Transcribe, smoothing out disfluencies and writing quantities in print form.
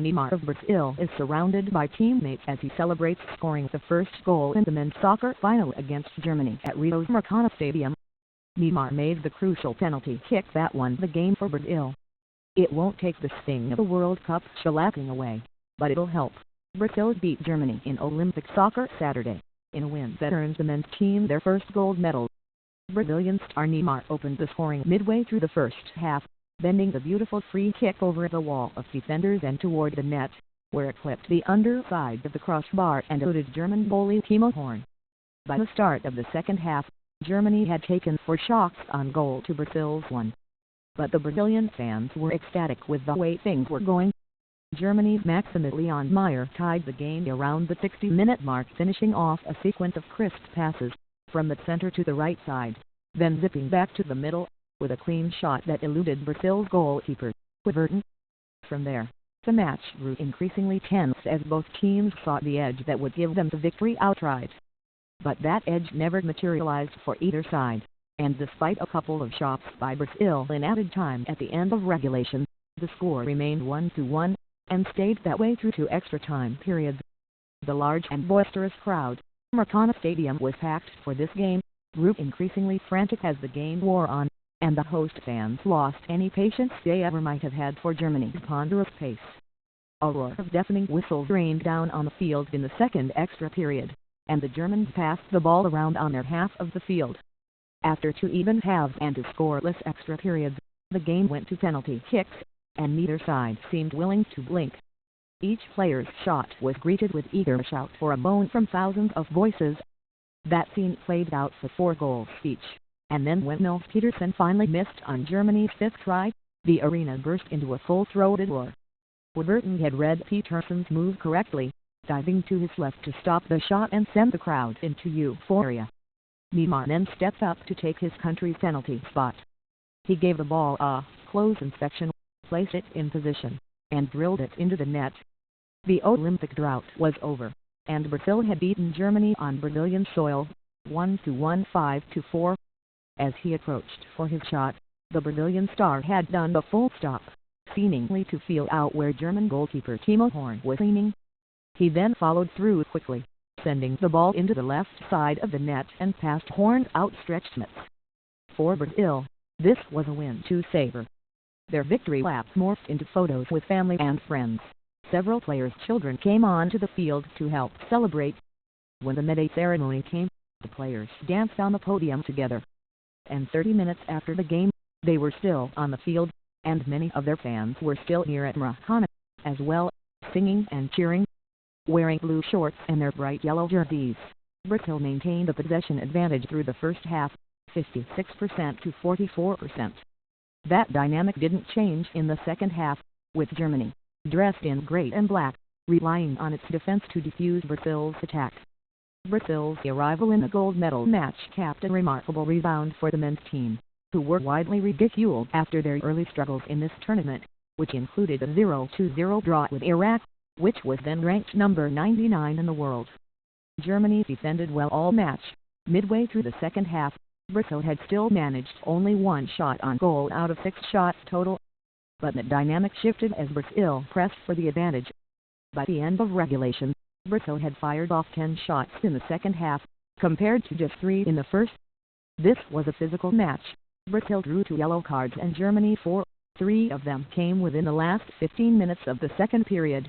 Neymar of Brazil is surrounded by teammates as he celebrates scoring the first goal in the men's soccer final against Germany at Rio's Maracana Stadium. Neymar made the crucial penalty kick that won the game for Brazil. It won't take the sting of the World Cup shellacking away, but it'll help. Brazil beat Germany in Olympic soccer Saturday, in a win that earned the men's team their first gold medal. Brazilian star Neymar opened the scoring midway through the first half, bending the beautiful free kick over the wall of defenders and toward the net, where it clipped the underside of the crossbar and eluded German goalie Timo Horn. By the start of the second half, Germany had taken 4 shots on goal to Brazil's 1. But the Brazilian fans were ecstatic with the way things were going. Germany's Maximilian Meyer tied the game around the 60-minute mark, finishing off a sequence of crisp passes from the center to the right side, then zipping back to the middle, with a clean shot that eluded Brazil's goalkeeper, Everton. From there, the match grew increasingly tense as both teams sought the edge that would give them the victory outright. But that edge never materialized for either side, and despite a couple of shots by Brazil in added time at the end of regulation, the score remained 1-1, and stayed that way through 2 extra time periods. The large and boisterous crowd, Maracana Stadium was packed for this game, grew increasingly frantic as the game wore on, and the host fans lost any patience they ever might have had for Germany's ponderous pace. A roar of deafening whistles rained down on the field in the second extra period, and the Germans passed the ball around on their half of the field. After 2 even halves and 2 scoreless extra periods, the game went to penalty kicks, and neither side seemed willing to blink. Each player's shot was greeted with eager shout for a bone from thousands of voices. That scene played out for 4 goals each, and then when Nils Petersen finally missed on Germany's 5th try, the arena burst into a full-throated roar. Everton had read Petersen's move correctly, diving to his left to stop the shot and send the crowd into euphoria. Neymar then stepped up to take his country's penalty spot. He gave the ball a close inspection, placed it in position, and drilled it into the net. The Olympic drought was over, and Brazil had beaten Germany on Brazilian soil, 1-1, 5-4. As he approached for his shot, the Brazilian star had done a full stop, seemingly to feel out where German goalkeeper Timo Horn was aiming. He then followed through quickly, sending the ball into the left side of the net and past Horn's outstretched mitts. For Brazil, this was a win to savor. Their victory lap morphed into photos with family and friends. Several players' children came onto the field to help celebrate. When the medal ceremony came, the players danced on the podium together. And 30 minutes after the game, they were still on the field, and many of their fans were still here at Maracana, as well, singing and cheering. Wearing blue shorts and their bright yellow jerseys, Brazil maintained a possession advantage through the first half, 56% to 44%. That dynamic didn't change in the second half, with Germany, dressed in gray and black, relying on its defense to defuse Brazil's attack. Brazil's arrival in the gold medal match capped a remarkable rebound for the men's team, who were widely ridiculed after their early struggles in this tournament, which included a 0-0 draw with Iraq, which was then ranked number 99 in the world. Germany defended well all match. Midway through the second half, Brazil had still managed only 1 shot on goal out of 6 shots total. But the dynamic shifted as Brazil pressed for the advantage. By the end of regulation, Brazil had fired off 10 shots in the second half, compared to just 3 in the first. This was a physical match. Brazil drew 2 yellow cards and Germany 4. 3 of them came within the last 15 minutes of the second period.